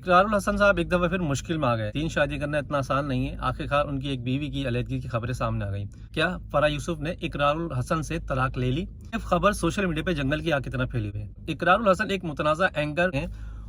इकरारुल हसन साहब एक दफा फिर मुश्किल में आ गए। 3 शादी करना इतना आसान नहीं है। आखिरकार उनकी एक बीवी की अलहदगी की खबरें सामने आ गई। क्या फराह यूसुफ ने इकरारुल हसन से तलाक ले ली? ये खबर सोशल मीडिया पे जंगल की आग की तरह फैली हुई है। इकरारुल हसन एक मुतनाज़ा एंकर हैं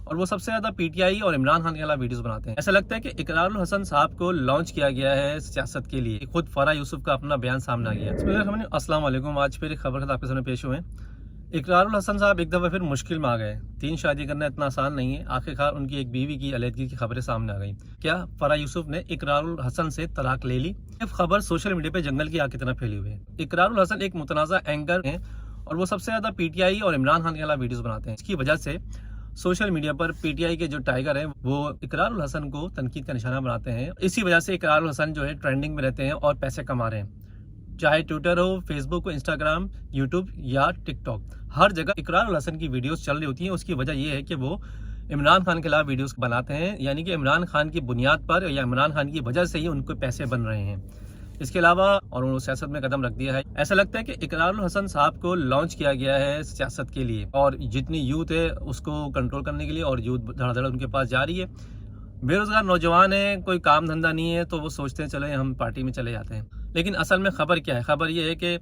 और वो सबसे ज्यादा पीटीआई और इमरान खान के खिलाफ वीडियोस बनाते हैं। ऐसा लगता है कि इकरारुल हसन साहब को लॉन्च किया गया है सियासत के लिए। खुद फराह यूसुफ का अपना बयान सामने आ गया। अस्सलाम वालेकुम, आज फिर एक खबर के साथ आपके सामने पेश हुए हैं। इकरारुल हसन साहब एक दफ़ा फिर मुश्किल में आ गए। 3 शादी करना इतना आसान नहीं है। आखिरकार उनकी एक बीवी की अलहदगी की खबरें सामने आ गई। क्या फराह यूसुफ ने इकरारुल हसन से तलाक ले ली? ये खबर सोशल मीडिया पे जंगल की आग की तरह फैली हुई है। इकरारुल हसन एक मुतनाज़ा एंकर हैं और वो सबसे ज्यादा पीटीआई और इमरान खान के खिलाफ वीडियोस बनाते हैं। इसकी वजह से सोशल मीडिया पर पीटीआई के जो टाइगर हैं वो इकरारुल हसन को तनकीद का निशाना बनाते हैं। इसी वजह से इकरारुल हसन जो है ट्रेंडिंग में रहते हैं और पैसे कमा रहे हैं। चाहे ट्विटर हो, फेसबुक हो, इंस्टाग्राम, यूट्यूब या टिकटॉक, हर जगह इकरारुल हसन की वीडियोस चल रही होती हैं। उसकी वजह यह है कि वो इमरान खान के खिलाफ वीडियोस बनाते हैं, यानी कि इमरान खान की बुनियाद पर या इमरान खान की वजह से ही उनको पैसे बन रहे हैं। इसके अलावा और उन्होंने सियासत में कदम रख दिया है। ऐसा लगता है कि इकरारुल हसन साहब को लॉन्च किया गया है सियासत के लिए और जितनी यूथ है उसको कंट्रोल करने के लिए, और यूथ धड़ाधड़ उनके पास जा रही है। बेरोजगार नौजवान है, कोई काम धंधा नहीं है, तो वो सोचते हैं चले हम पार्टी में चले जाते हैं। लेकिन असल में खबर क्या है? खबर ये है कि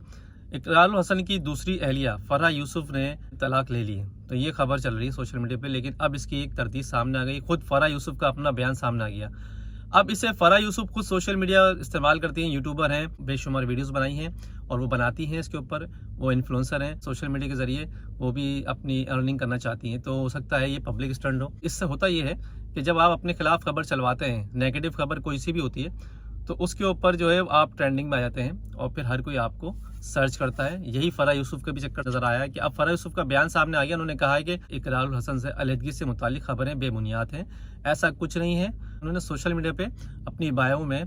इकरारुल हसन की दूसरी अहलिया फराह यूसुफ ने तलाक ले ली है। तो ये खबर चल रही है सोशल मीडिया पे, लेकिन अब इसकी एक तरतीब सामने आ गई। खुद फराह यूसुफ का अपना बयान सामने आ गया। अब इसे फराह यूसुफ खुद सोशल मीडिया इस्तेमाल करती हैं, यूट्यूबर हैं, बेशुमार वीडियोस बनाई हैं और वो बनाती हैं इसके ऊपर। वो इन्फ्लुएंसर हैं, सोशल मीडिया के जरिए वो भी अपनी अर्निंग करना चाहती हैं। तो हो सकता है ये पब्लिक स्टंट हो। इससे होता ये है कि जब आप अपने खिलाफ खबर चलवाते हैं, नेगेटिव खबर कोई सी भी होती है, तो उसके ऊपर जो है आप ट्रेंडिंग में आ जाते हैं और फिर हर कोई आपको सर्च करता है। यही फराह यूसुफ का भी चक्कर नजर आया है कि अब फराह यूसुफ का बयान सामने आ गया। उन्होंने कहा है कि इकरारुल हसन से अलहदगी से मुतालिक खबरें बेबुनियाद हैं, ऐसा कुछ नहीं है। उन्होंने सोशल मीडिया पे अपनी बायो में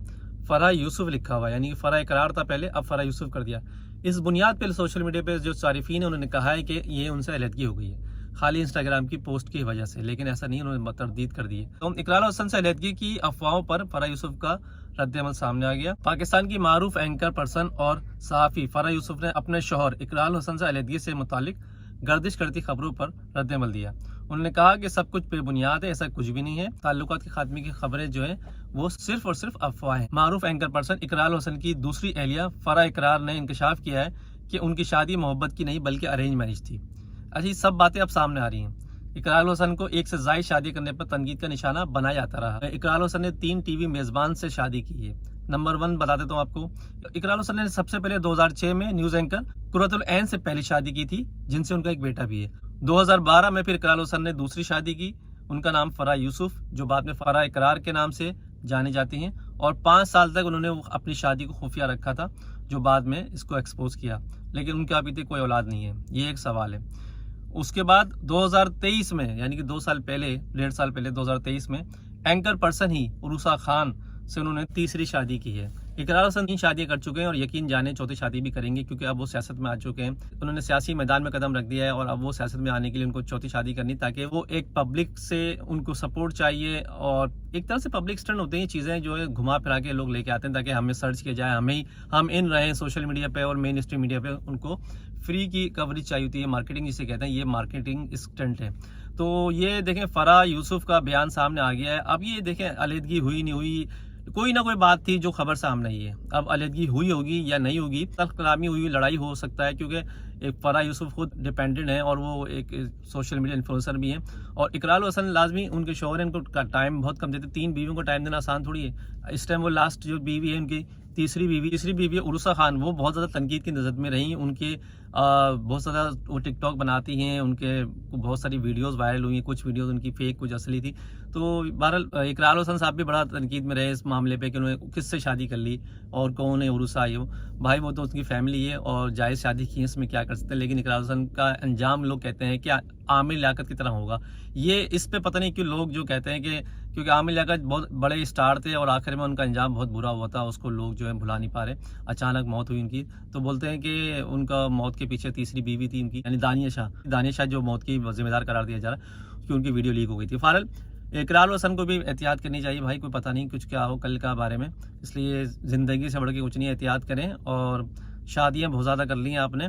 फराह यूसुफ लिखा हुआ है, यानी कि फराह इकरार था पहले, अब फराह यूसुफ कर दिया। इस बुनियाद पर सोशल मीडिया पे जो सारिफीन है उन्होंने कहा है कि ये उनसे अलहदगी हो गई है खाली इंस्टाग्राम की पोस्ट की वजह से, लेकिन ऐसा नहीं, उन्होंने तरदीद कर दी है। तो इकरारुल हसन से अलहदगी की अफवाहों पर फराह यूसुफ का रद्द-ए-अमल सामने आ गया। पाकिस्तान की मारूफ एंकर पर्सन और सहाफ़ी फराह यूसुफ ने अपने शौहर इकरारुल हसन से अलहदगी से मुतालिक गर्दिश करती खबरों पर रद्द-ए-अमल दिया। उन्होंने कहा कि सब कुछ बेबुनियाद है, ऐसा कुछ भी नहीं है। ताल्लुकात के खात्मे की खबरें जो है वो सिर्फ और सिर्फ अफवाह है। मारूफ एंकर पर्सन इकरारुल हसन की दूसरी अहलिया फराह इकरार ने इंकशाफ किया है कि उनकी शादी मोहब्बत की नहीं बल्कि अरेंज मैरिज थी। अच्छा, ये सब बातें अब सामने आ रही हैं। इकरारुल हसन को एक से ज्यादा शादी करने पर तनकीद का निशाना बनाया जाता रहा। इकरारुल हसन ने 3 टीवी मेजबान से शादी की है। नंबर 1 बता देता हूँ आपको, इकरारुल हसन ने सबसे पहले 2006 में न्यूज एंकर कुर्रतुल ऐन से पहली शादी की थी, जिनसे उनका एक बेटा भी है। 2012 में फिर इकरारुल हसन ने दूसरी शादी की, उनका नाम फराह यूसुफ, जो बाद में फराह इकरार के नाम से जानी जाती हैं, और 5 साल तक उन्होंने अपनी शादी को खुफिया रखा था, जो बाद में इसको एक्सपोज किया। लेकिन उनके अभी तक कोई औलाद नहीं है, ये एक सवाल है। उसके बाद 2023 में, यानी कि 2 साल पहले, 1.5 साल पहले 2023 में एंकर पर्सन ही उरुसा खान से उन्होंने तीसरी शादी की है। इकरारुल हसन 3 शादियां कर चुके हैं और यकीन जाने चौथी शादी भी करेंगे, क्योंकि अब वो सियासत में आ चुके हैं। उन्होंने सियासी मैदान में कदम रख दिया है और अब वो सियासत में आने के लिए उनको चौथी शादी करनी, ताकि वो एक पब्लिक से उनको सपोर्ट चाहिए। और एक तरह से पब्लिक स्टंट होते हैं, चीजें जो है घुमा फिरा के लोग लेके आते हैं ताकि हमें सर्च किया जाए, हम इन रहे सोशल मीडिया पे और मेन स्ट्रीम मीडिया पे। उनको फ्री की कवरेज चाहिए होती है, मार्केटिंग जिसे कहते हैं, ये मार्केटिंग स्टंट है। तो ये देखें, फराह यूसुफ का बयान सामने आ गया है। अब ये देखें, अलहदगी हुई नहीं हुई, कोई ना कोई बात थी जो खबर सामने आई है। अब अलहदगी हुई होगी या नहीं होगी, तल्ख कलामी हुई, लड़ाई हो सकता है, क्योंकि एक फराह यूसुफ खुद डिपेंडेंट है और वो एक सोशल मीडिया इन्फ्लुएंसर भी हैं। और इकरारुल हसन लाजमी उनके शौहर हैं, उनको टाइम बहुत कम देते। 3 बीवियों को टाइम देना आसान थोड़ी है। इस टाइम वो लास्ट जो बीवी है उनकी तीसरी बीवी है उरुसा खान, वो बहुत ज़्यादा तनकीद की नज़र में रही। उनके बहुत ज़्यादा वो टिकटॉक बनाती हैं, उनके बहुत सारी वीडियोस वायरल हुई हैं, कुछ वीडियोस उनकी फेक कुछ असली थी। तो बहरहाल इकरारुल हसन साहब भी बड़ा तनकीद में रहे इस मामले पे कि उन्होंने किससे शादी कर ली और कौन है उरुसा है। भाई वो तो उसकी फैमिली है और जायज़ शादी की है, इसमें क्या कर सकते हैं। लेकिन इकरारुल हसन का अंजाम लोग कहते हैं कि आमिर लियाकत की तरह होगा। ये इस पे पता नहीं क्यों लोग जो कहते हैं कि क्योंकि आमिर लियाकत बहुत बड़े स्टार थे और आखिर में उनका अंजाम बहुत बुरा हुआ था, उसको लोग जो है भुला नहीं पा रहे। अचानक मौत हुई उनकी, तो बोलते हैं कि उनका मौत के पीछे तीसरी बीवी थी उनकी, यानी दानिया शाह जो मौत की जिम्मेदार करार दिया जा रहा है, क्योंकि उनकी वीडियो लीक हो गई थी। फारल इकरारुल हसन को भी एहतियात करनी चाहिए भाई, कोई पता नहीं कुछ क्या हो कल का बारे में, इसलिए ज़िंदगी से बढ़ के कुछ नहीं, एहतियात करें। और शादियाँ बहुत ज़्यादा कर ली हैं आपने,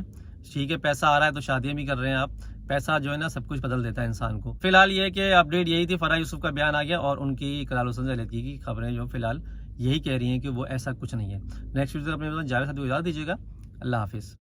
ठीक है, पैसा आ रहा है तो शादियाँ भी कर रहे हैं आप, पैसा जो है ना सब कुछ बदल देता है इंसान को। फिलहाल ये है कि अपडेट यही थी, फराह यूसुफ का बयान आ गया और उनकी इकरार हुसैन से अलहदगी की खबरें जो फिलहाल यही कह रही हैं कि वो ऐसा कुछ नहीं है। नेक्स्ट वीडियो अपने जावेद साहब को इजाज़त दीजिएगा। अल्लाह हाफिज़।